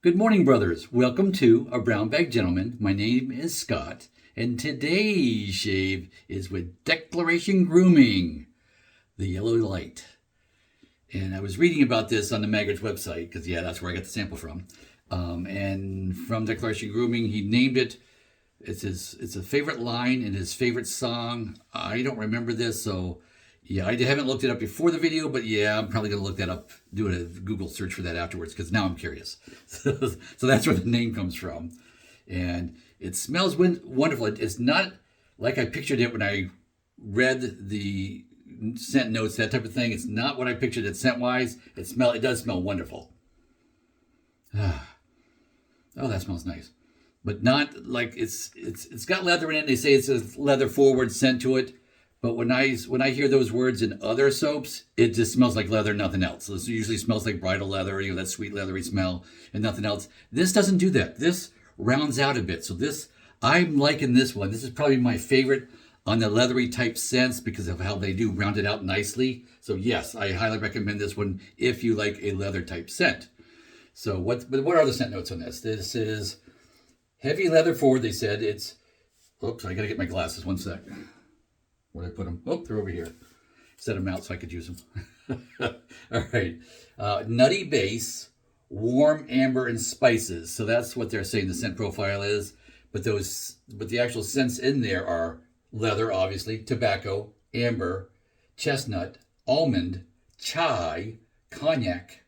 Good morning, brothers. Welcome to A Brown Bag Gentleman. My name is Scott, and today's shave is with Declaration Grooming The Yellow Light. And I was reading about this on the Maggots website, because, that's where I got the sample from. And from Declaration Grooming, he named it. It's a favorite line in his favorite song. I don't remember this, so I haven't looked it up before the video, but I'm probably going to look that up, do a Google search for that afterwards, because now I'm curious. So that's where the name comes from. And it smells wonderful. It's not like I pictured it when I read the scent notes, that type of thing. It's not what I pictured it scent-wise. It does smell wonderful. Oh, that smells nice. But not like it's got leather in it. They say it's a leather forward scent to it. But when I hear those words in other soaps, it just smells like leather, nothing else. This usually smells like bridal leather, that sweet leathery smell, and nothing else. This doesn't do that. This rounds out a bit. So I'm liking this one. This is probably my favorite on the leathery type scents because of how they do round it out nicely. So yes, I highly recommend this one if you like a leather type scent. So what are the scent notes on this? This is heavy leather forward. They said it's. Oops, I gotta get my glasses. One sec. Where'd I put them? Oh, they're over here. Set them out so I could use them. All right. Nutty base, warm amber, and spices. So that's what they're saying the scent profile is. But the actual scents in there are leather, obviously, tobacco, amber, chestnut, almond, chai, cognac,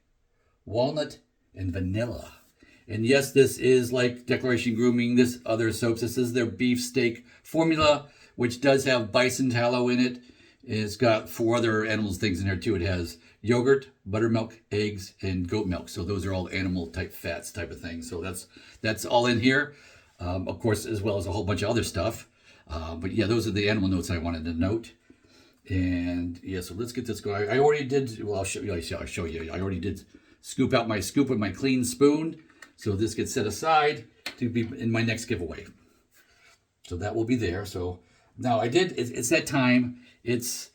walnut, and vanilla. And yes, this is like Declaration Grooming, this other soaps. This is their beefsteak formula, which does have bison tallow in it. It's got 4 other animals things in there too. It has yogurt, buttermilk, eggs, and goat milk. So those are all animal type fats type of things. So that's all in here. Of course, as well as a whole bunch of other stuff. But those are the animal notes I wanted to note. And so let's get this going. I already did, well, I'll show you. I already did scoop out my scoop with my clean spoon. So this gets set aside to be in my next giveaway. So that will be there. So now it's that time. It's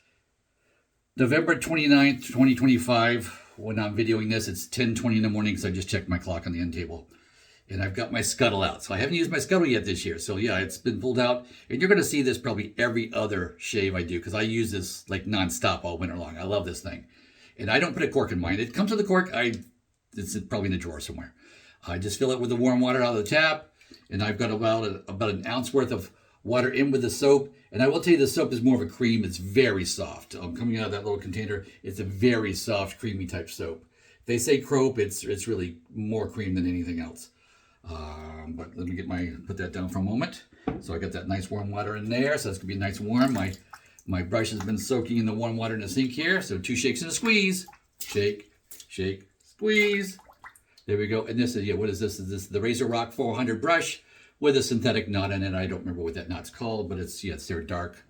November 29th, 2025. When I'm videoing this, it's 10:20 in the morning because I just checked my clock on the end table. And I've got my Skuttle out. So I haven't used my Skuttle yet this year. So it's been pulled out. And you're going to see this probably every other shave I do because I use this like nonstop all winter long. I love this thing. And I don't put a cork in mine. It comes with a cork. It's probably in the drawer somewhere. I just fill it with the warm water out of the tap. And I've got about an ounce worth of water in with the soap. And I will tell you the soap is more of a cream. It's very soft. Coming out of that little container, it's a very soft, creamy type soap. If they say crope, it's really more cream than anything else. But let me put that down for a moment. So I got that nice warm water in there. So that's gonna be nice and warm. My brush has been soaking in the warm water in the sink here. So 2 shakes and a squeeze. Shake, shake, squeeze. There we go. And this is, what is this? Is this the Razorock 400 brush with a synthetic knot in it? I don't remember what that knot's called, but it's they're dark.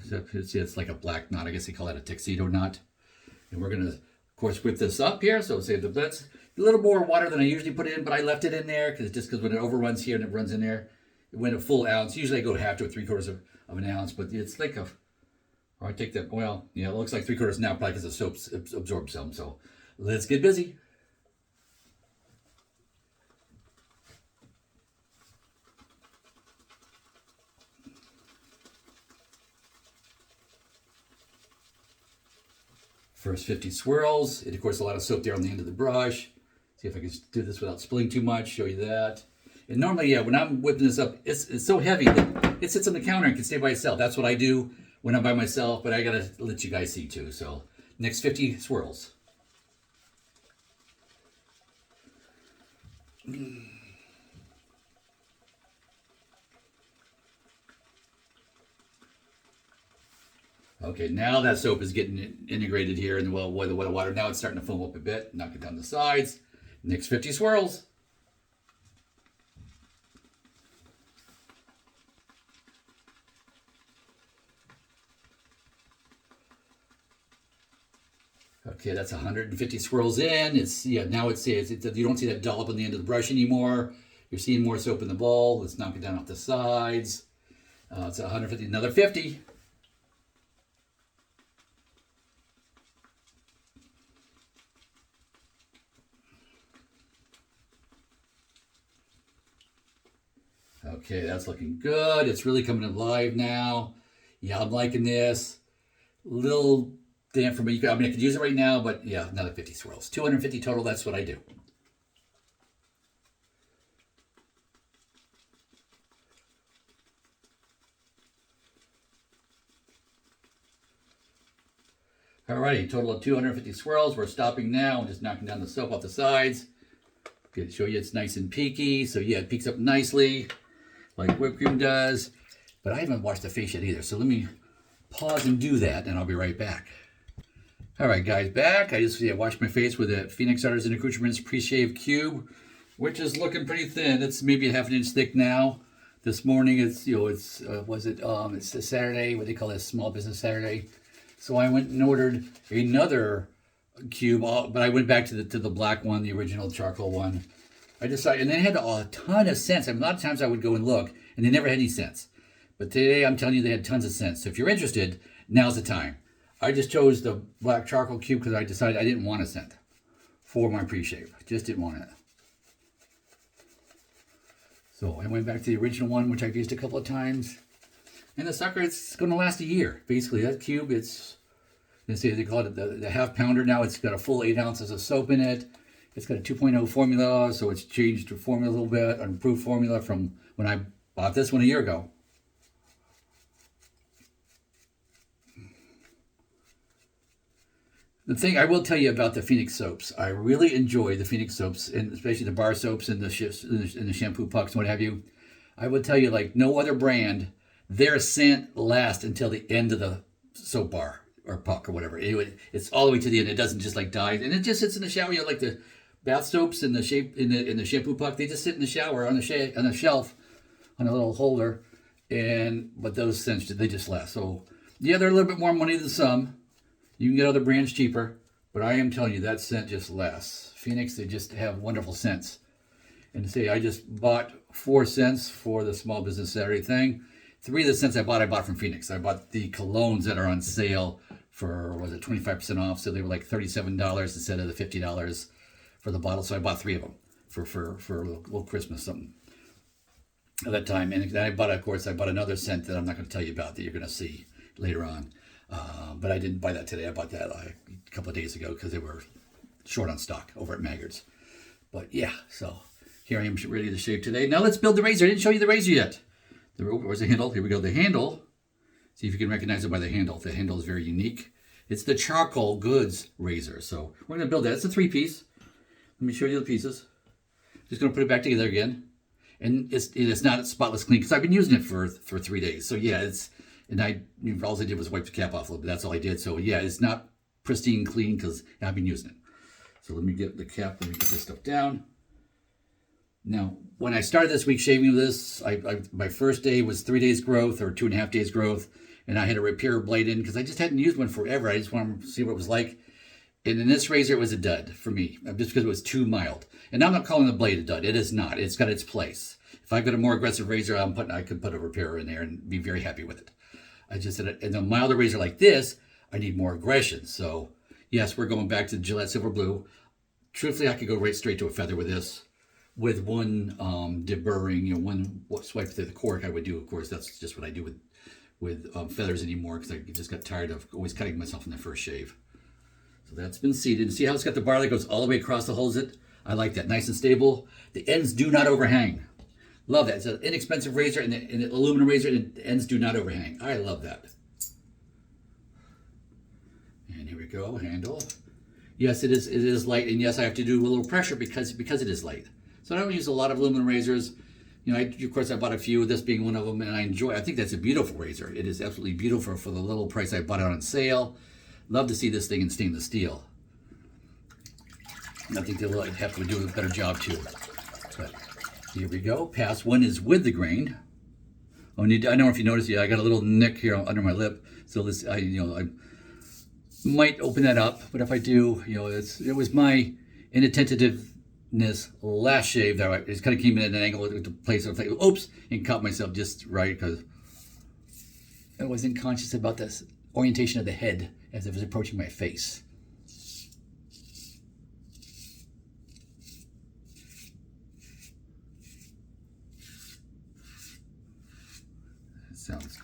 It's like a black knot. I guess they call that a tuxedo knot. And we're going to, of course, whip this up here. So save that's a little more water than I usually put in, but I left it in there because when it overruns here and it runs in there, it went a full ounce. Usually I go half to 3/4 of an ounce, but it's like I take that, it looks like 3/4 now probably because the soap absorbs some. So let's get busy. First 50 swirls, and of course a lot of soap there on the end of the brush. See if I can do this without spilling too much, show you that. And normally, when I'm whipping this up, it's so heavy that it sits on the counter and can stay by itself. That's what I do when I'm by myself, but I gotta let you guys see too. So next 50 swirls. Okay, now that soap is getting integrated here in the water. Now it's starting to foam up a bit. Knock it down the sides. Next 50 swirls. Okay, that's 150 swirls in. Now you don't see that dollop on the end of the brush anymore. You're seeing more soap in the bowl. Let's knock it down off the sides. It's 150, another 50. Okay, that's looking good. It's really coming alive now. Yeah, I'm liking this. Little damp for me. I mean, I could use it right now, but yeah, another 50 swirls. 250 total, that's what I do. Alrighty, total of 250 swirls. We're stopping now. I'm just knocking down the soap off the sides. Okay, show you it's nice and peaky. So yeah, it peaks up nicely like whipped cream does. But I haven't washed the face yet either. So let me pause and do that, and I'll be right back. All right, guys, back. I just washed my face with a Phoenix Artists and Accoutrements Preshave Cube, which is looking pretty thin. It's maybe a half an inch thick now. This morning, it's it's a Saturday. What do they call it? Small Business Saturday. So I went and ordered another cube, but I went back to the black one, the original charcoal one. I decided, and they had a ton of scents. I mean, a lot of times I would go and look, and they never had any scents. But today, I'm telling you, they had tons of scents. So if you're interested, now's the time. I just chose the black charcoal cube because I decided I didn't want a scent for my pre-shave. I just didn't want it. So I went back to the original one, which I've used a couple of times. And the sucker, it's going to last a year. Basically, that cube, they call it the half pounder now. It's got a full 8 ounces of soap in it. It's got a 2.0 formula, so it's changed the formula a little bit, an improved formula from when I bought this one a year ago. The thing I will tell you about the Phoenix soaps, I really enjoy the Phoenix soaps, and especially the bar soaps and the shampoo pucks and what have you. I would tell you, like no other brand, their scent lasts until the end of the soap bar or puck or whatever. It's all the way to the end. It doesn't just like die, and it just sits in the shower. You know, like the bath soaps and the shampoo puck, they just sit in the shower on the shelf on a little holder, but those scents, they just last. So yeah, they're a little bit more money than some. You can get other brands cheaper, but I am telling you that scent just lasts. Phoenix, they just have wonderful scents. And to say, I just bought 4 scents for the Small Business Saturday thing. 3 of the scents I bought from Phoenix. I bought the colognes that are on sale for, 25% off? So they were like $37 instead of the $50 for the bottle. So I bought 3 of them for a little Christmas something at that time. And then I bought another scent that I'm not going to tell you about that you're going to see later on. But I didn't buy that today. I bought that a couple of days ago because they were short on stock over at Maggard's. But yeah, so here I am ready to shave today. Now let's build the razor. I didn't show you the razor yet. Where's the handle? Here we go. The handle. See if you can recognize it by the handle. The handle is very unique. It's the Charcoal Goods razor. So we're going to build that. It's a 3-piece. Let me show you the pieces. Just going to put it back together again. And it's not spotless clean because I've been using it for 3 days. So yeah, all I did was wipe the cap off a little bit. That's all I did. So yeah, it's not pristine clean because I've been using it. So let me get the cap. Let me get this stuff down. Now, when I started this week shaving with this, my first day was 3 days growth or 2.5 days growth. And I had a repair blade in because I just hadn't used one forever. I just wanted to see what it was like. And in this razor, it was a dud for me, just because it was too mild. And I'm not calling the blade a dud. It is not. It's got its place. If I've got a more aggressive razor, I could put a repairer in there and be very happy with it. I just said, in a milder razor like this, I need more aggression. So yes, we're going back to Gillette Silver Blue. Truthfully, I could go right straight to a feather with this. With one deburring, one swipe through the cork, I would do. Of course, that's just what I do with feathers anymore because I just got tired of always cutting myself in the first shave. So that's been seated. See how it's got the bar that goes all the way across the holes? I like that, nice and stable. The ends do not overhang. Love that. It's an inexpensive razor and an aluminum razor, and the ends do not overhang. I love that. And here we go, handle. Yes, it is light, and yes, I have to do a little pressure because it is light. So I don't use a lot of aluminum razors. Of course, I bought a few, this being one of them, and I think that's a beautiful razor. It is absolutely beautiful for the little price I bought it on sale. Love to see this thing in stainless steel. And I think they'll have to do a better job too. But here we go. Pass 1 is with the grain. I don't know if you noticed, I got a little nick here under my lip. So this, I might open that up, but if I do, it was my inattentiveness last shave that I just kind of came in at an angle with the place. I was like, oops, and caught myself just right because I wasn't conscious about this orientation of the head as it was approaching my face.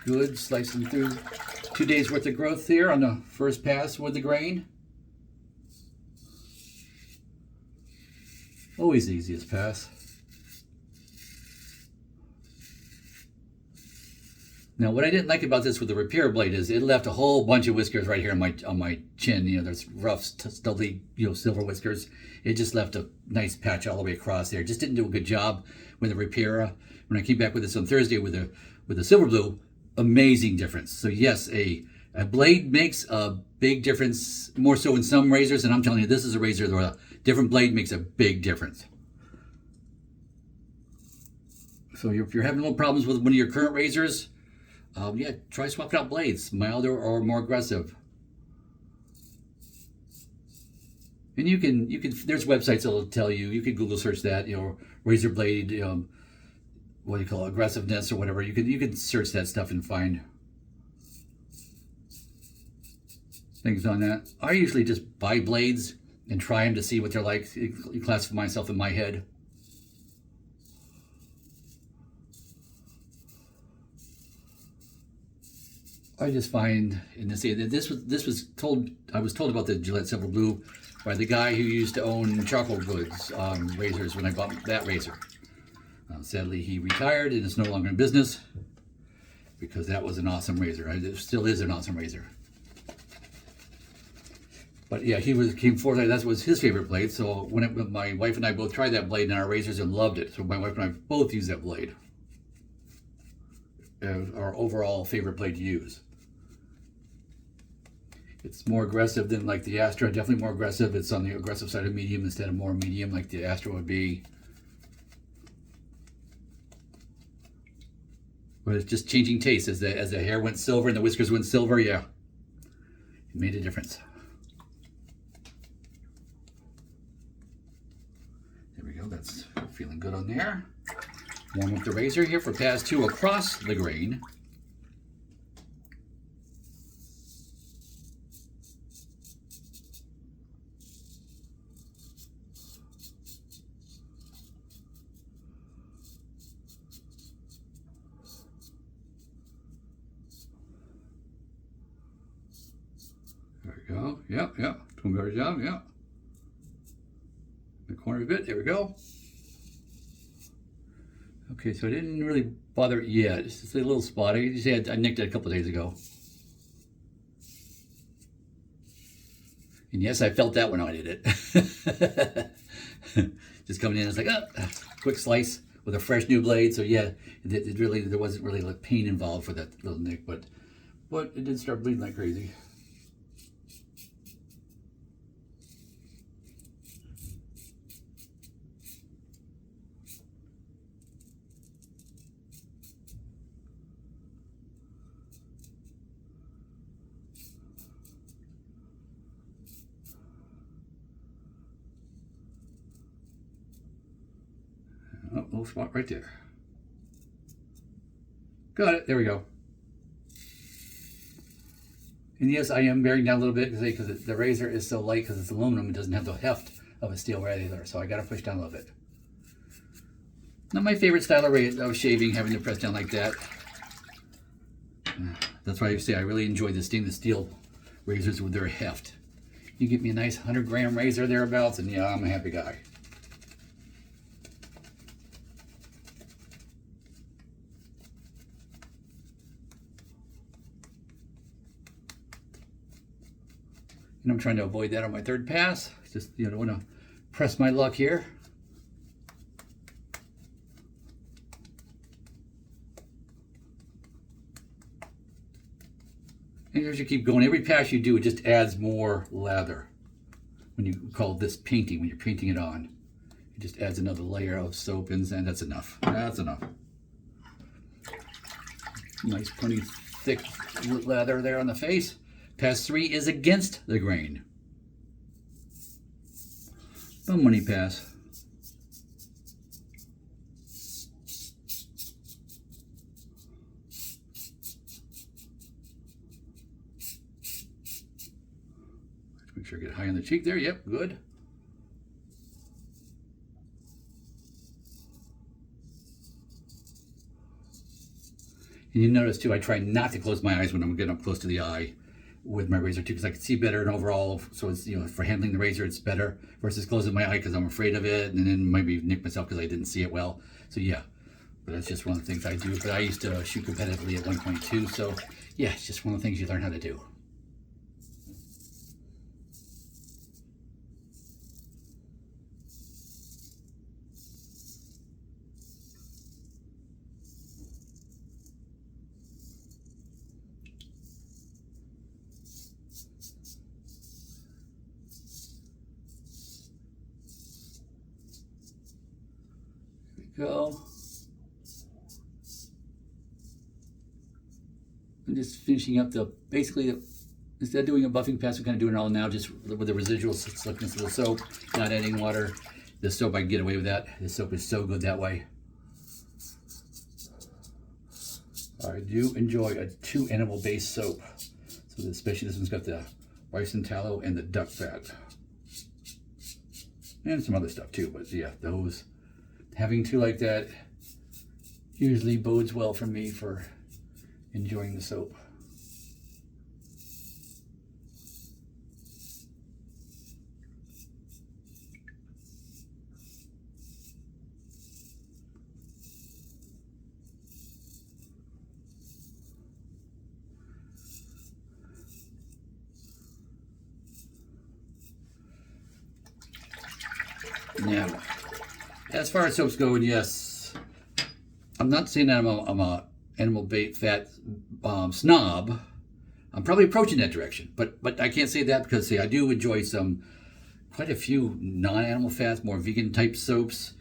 good, slicing through 2 days worth of growth here on the first pass with the grain. Always the easiest pass. Now, what I didn't like about this with the repair blade is it left a whole bunch of whiskers right here on my chin. You know, there's rough, stubbly, silver whiskers. It just left a nice patch all the way across there. It just didn't do a good job with the repair. When I came back with this on Thursday with the Silver Blue, amazing difference. So yes, a blade makes a big difference, more so in some razors, and I'm telling you, this is a razor where a different blade makes a big difference. So if you're having little problems with one of your current razors, yeah, try swapping out blades, milder or more aggressive. And you can there's websites that'll tell you. You can Google search that, razor blade, what do you call it, aggressiveness or whatever. You can search that stuff and find things on that. I usually just buy blades and try them to see what they're like. Classify myself in my head. I just find, and I was told about the Gillette Silver Blue by the guy who used to own Charcoal Goods razors when I bought that razor. Sadly, he retired and is no longer in business because that was an awesome razor. It still is an awesome razor. But yeah, came forward. That was his favorite blade. So when my wife and I both tried that blade in our razors and loved it. So my wife and I both used that blade. Our overall favorite blade to use. It's more aggressive than like the Astra, definitely more aggressive. It's on the aggressive side of medium instead of more medium like the Astra would be. But it's just changing taste as the hair went silver and the whiskers went silver. Yeah, it made a difference. There we go. That's feeling good on there. Warm up the razor here for pass 2 across the grain. There we go. Yep. Twin better job. Yep. The corner a bit. There we go. Okay, so I didn't really bother it yet. It's just a little spot. I nicked it a couple of days ago. And yes, I felt that when I did it. Just coming in, it's like, quick slice with a fresh new blade. So yeah, there wasn't really like pain involved for that little nick, but it did start bleeding like crazy. Oh, little spot right there. Got it. There we go. And yes, I am bearing down a little bit because the razor is so light because it's aluminum. It doesn't have the heft of a steel razor, so I got to push down a little bit. Not my favorite style of shaving, having to press down like that. That's why I say I really enjoy the stainless steel razors with their heft. You give me a nice 100-gram razor thereabouts, and yeah, I'm a happy guy. And I'm trying to avoid that on my third pass. Just, don't want to press my luck here. And as you keep going, every pass you do, it just adds more lather. When you call this painting, when you're painting it on, it just adds another layer of soap, and that's enough. That's enough. Nice, plenty thick lather there on the face. Pass 3 is against the grain. Bum money pass. Make sure I get high on the cheek there. Yep, good. And you notice too, I try not to close my eyes when I'm getting up close to the eye with my razor too, because I can see better and overall, so it's, you know, for handling the razor, it's better versus closing my eye because I'm afraid of it and then maybe nick myself because I didn't see it well. So yeah, but that's just one of the things I do. But I used to shoot competitively at 1.2, so yeah, it's just one of the things you learn how to do. Go. I'm just finishing up basically, instead of doing a buffing pass, I'm kind of doing it all now, just with the residual slickness of the soap, not adding water. The soap, I can get away with that. The soap is so good that way. I do enjoy a 2 animal based soap. So especially this one's got the bison tallow and the duck fat. And some other stuff too, but yeah, those. Having 2 like that usually bodes well for me for enjoying the soap. Now, as far as soaps go, and yes, I'm not saying that I'm a animal bait fat snob. I'm probably approaching that direction, but I can't say that because, see, I do enjoy quite a few non-animal fats, more vegan type soaps,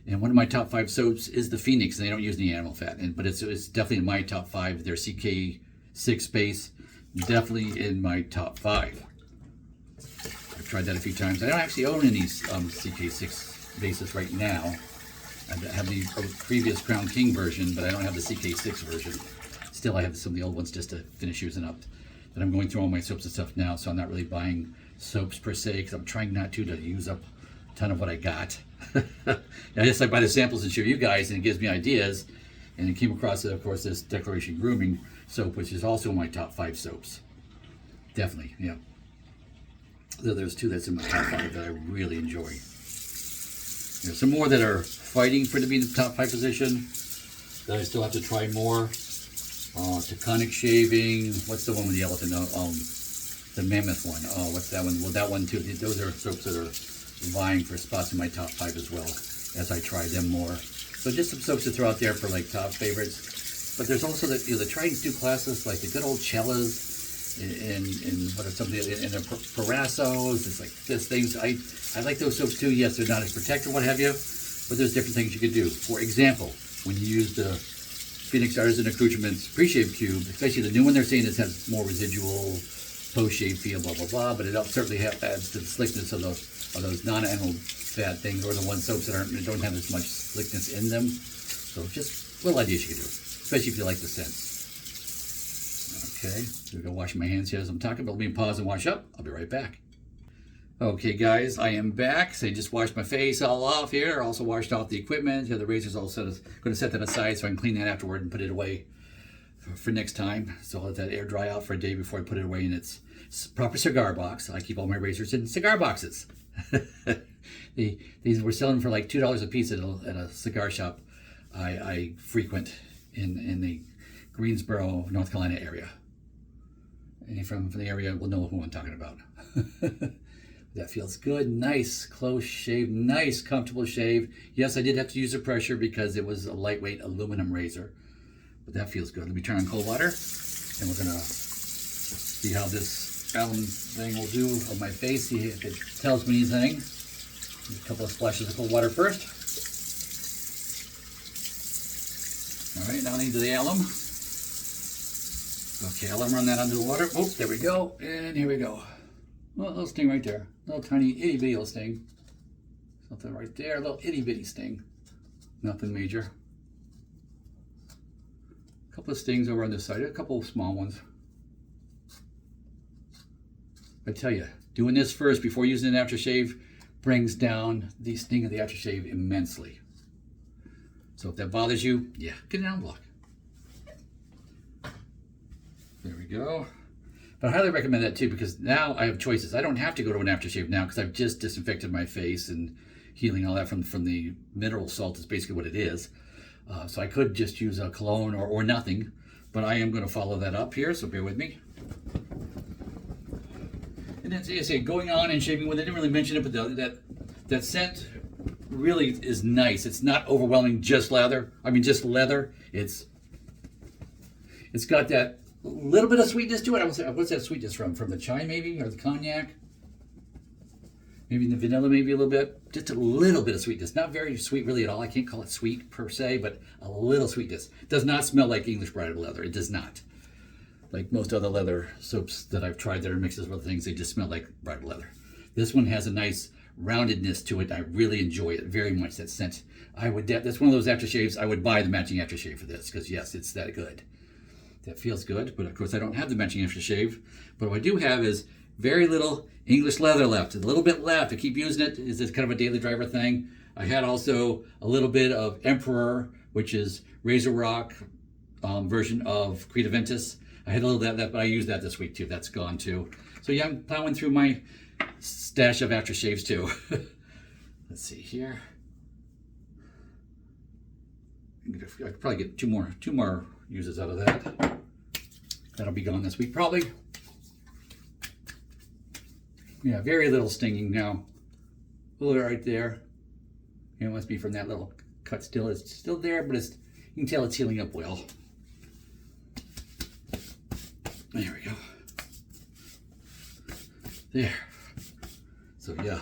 and one of my top 5 soaps is the Phoenix, and they don't use any animal fat, but it's definitely in my top 5. Their CK6 base, definitely in my top 5. I've tried that a few times. I don't actually own any CK6 bases right now. I have the previous Crown King version, but I don't have the CK6 version. Still, I have some of the old ones just to finish using up. And I'm going through all my soaps and stuff now, so I'm not really buying soaps per se, because I'm trying not to use up a ton of what I got. I just like buy the samples and show you guys, and it gives me ideas. And I came across, of course, this Declaration Grooming soap, which is also my top 5 soaps. Definitely, yeah. So there's 2 that's in my top 5 that I really enjoy. There's some more that are fighting for to be in the top 5 position that I still have to try more. Taconic shaving. What's the one with the elephant? The mammoth one. Oh, what's that one? Well, that one too. Those are soaps that are vying for spots in my top 5 as well, as I try them more. So just some soaps to throw out there for like top favorites. But there's also the try and do classes like the good old Cellas and what are some of the and the Parassos. It's like this things. I like those soaps too. Yes, they're not as protective, what have you, but there's different things you can do. For example, when you use the Phoenix Artisan Accoutrements Preshave Cube, especially the new one they're saying this has more residual post-shave feel, blah, blah, blah, but it certainly adds to the slickness of those non-animal fat things, or the one soaps that don't have as much slickness in them. So just little ideas you can do, especially if you like the scents. Okay, I'm gonna go wash my hands here as I'm talking, but let me pause and wash up. I'll be right back. Okay guys, I am back. So I just washed my face all off here. Also washed off the equipment. The razor's all set. I'm going to set that aside so I can clean that afterward and put it away for next time. So I'll let that air dry out for a day before I put it away in its proper cigar box. I keep all my razors in cigar boxes. These were selling for like $2 a piece at a cigar shop I frequent in the Greensboro, North Carolina area. Any from the area will know who I'm talking about. That feels good. Nice, close shave. Nice, comfortable shave. Yes, I did have to use the pressure because it was a lightweight aluminum razor. But that feels good. Let me turn on cold water. And we're going to see how this alum thing will do on my face. See if it tells me anything. A couple of splashes of cold water first. All right, now I need the alum. Okay, I'll run that under the water. Oh, there we go. And here we go. Well, a little sting right there. A little tiny itty bitty little sting. Something right there. A little itty bitty sting. Nothing major. A couple of stings over on this side. A couple of small ones. I tell you, doing this first before using an aftershave brings down the sting of the aftershave immensely. So if that bothers you, yeah, get an alum block. There we go. But I highly recommend that too, because now I have choices. I don't have to go to an aftershave now because I've just disinfected my face and healing all that from the mineral salt is basically what it is. So I could just use a cologne or nothing, but I am going to follow that up here, so bear with me. And then, as I say, going on and shaving with, I didn't really mention it, but that scent really is nice. It's not overwhelming, just leather. It's got that little bit of sweetness to it. What's that sweetness from? From the chai maybe, or the cognac? Maybe the vanilla, maybe a little bit. Just a little bit of sweetness. Not very sweet really at all. I can't call it sweet per se, but a little sweetness. It does not smell like English bridal leather. It does not. Like most other leather soaps that I've tried that are mixed with other things, they just smell like bridal leather. This one has a nice roundedness to it. I really enjoy it very much, that scent. That's one of those aftershaves. I would buy the matching aftershave for this, because yes, it's that good. That feels good, but of course I don't have the matching aftershave. But what I do have is very little English leather left. A little bit left. I keep using it. It's kind of a daily driver thing. I had also a little bit of Emperor, which is Razorock version of Creed Aventus. I had a little of that, but I used that this week too. That's gone too. So yeah, I'm plowing through my stash of aftershaves too. Let's see here. I could probably get two more uses out of that. That'll be gone this week probably. Yeah, very little stinging now. A little right there. It must be from that little cut still. It's still there, but you can tell it's healing up well. There we go. There. So yeah,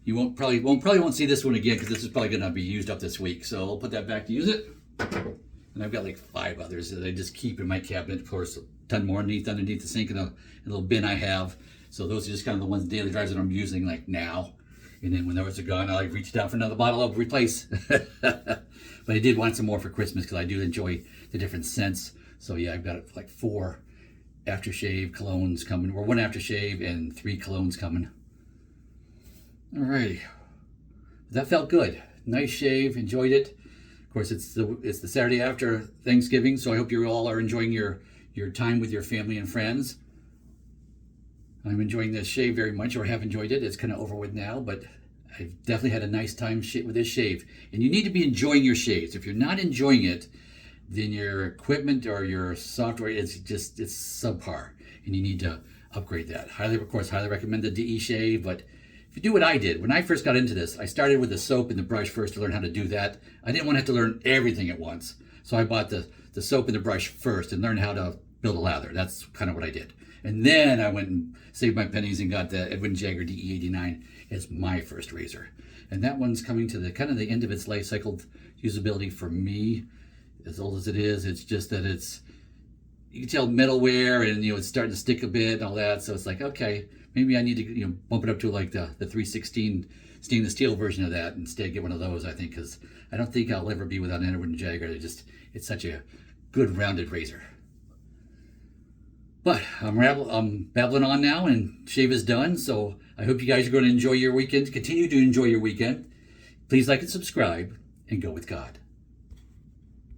you probably won't see this one again because this is probably going to be used up this week. So I'll put that back to use it. And I've got like 5 others that I just keep in my cabinet. Of course, a ton more underneath the sink in a little bin I have. So those are just kind of the ones, daily drives that I'm using like now. And then when those are gone, I'll reach down for another bottle of replace. But I did want some more for Christmas because I do enjoy the different scents. So yeah, I've got like 4 aftershave colognes coming, or 1 aftershave and 3 colognes coming. Alrighty, that felt good. Nice shave, enjoyed it. Of course, it's the Saturday after Thanksgiving, so I hope you all are enjoying your time with your family and friends. I'm enjoying this shave very much, or have enjoyed it. It's kind of over with now, but I've definitely had a nice time with this shave. And you need to be enjoying your shaves. If you're not enjoying it, then your equipment or your software it's subpar, and you need to upgrade that. Of course, highly recommend the DE shave, but if you do what I did, when I first got into this, I started with the soap and the brush first to learn how to do that. I didn't want to have to learn everything at once. So I bought the soap and the brush first and learned how to build a lather. That's kind of what I did. And then I went and saved my pennies and got the Edwin Jagger DE89 as my first razor. And that one's coming to the kind of the end of its life cycle usability for me. As old as it is, it's just that you can tell metal wear and it's starting to stick a bit and all that. So it's like, okay, maybe I need to bump it up to like the 316 stainless steel version of that, instead get one of those, I think, because I don't think I'll ever be without an Edwin Jagger. It's such a good rounded razor. But I'm babbling on now, and shave is done. So I hope you guys are going to enjoy your weekend. Continue to enjoy your weekend. Please like and subscribe, and go with God.